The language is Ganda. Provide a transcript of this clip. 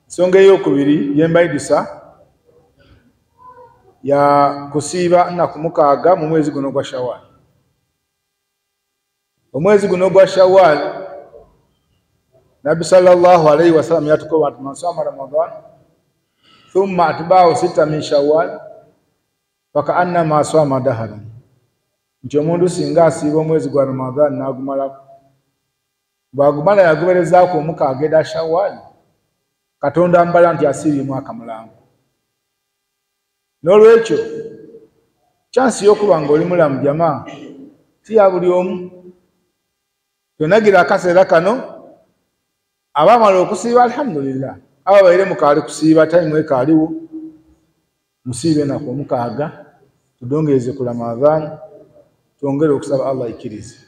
Ensonga ey'okubiri yembayidusa ya kusiiba nnaku 6 mu mwezi guno gwa Shawwal. Omwezi guno gwa Shawwal Nabi sallallahu alayhi wa sallam yatukoba man sama Ramadan thumma atba'u 6 min Shawwal fakaannama sama dahara. Nti omuntu singa asiiba omwezi gwa Ramadan n'agumala, bw'agumala yagoberezaako 6 eda Shawwal, Katonda ambala nti asiibye mwaka mulango. N'olwekyo chansi y'okuba ng'oli mulamu jamaa si ya buli omu. Yonagira akaseera kano abamala okusiiba alhamdulillah, aba baire mukaali kusiiba time ekaaliwo musiibe ennaku 6 tudongeeze ku Ramadhan, twongere okusaba Allah ikirize.